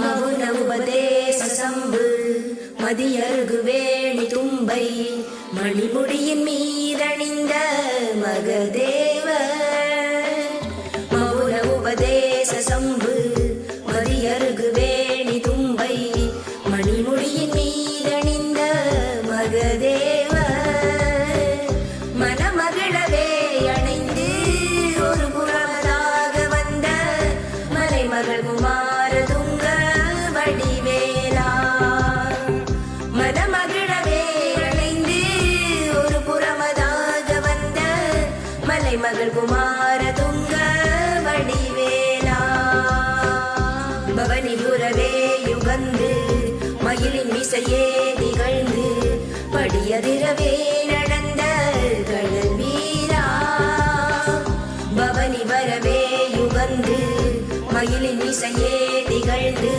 மவுன உபதேச சம்பு மதியருகு வேணி தும்பை மணிமுடியின் மீதணிந்த மகதேவ. மவுன உபதேச சம்பு மதியருகு வேணி தும்பை மணிமுடியின் மீதணிந்த மகதேவ. மனமகிழவே அணைந்து ஒரு புறமதாக வந்த மலைமகள் குமார துங்க வடிவேலா. மனமகிழவே அணைந்து ஒரு புறமதாக வந்த மலைமகள் குமார துங்க வடிவேலா. பவனிபுரவே யுகந்து மயிலின் மிசையே திகழ்ந்து படியதிரவே நடந்த கடல் வீரா. பவனி வரவே யுகந்து மயிலின் மிசையே திகழ்ந்து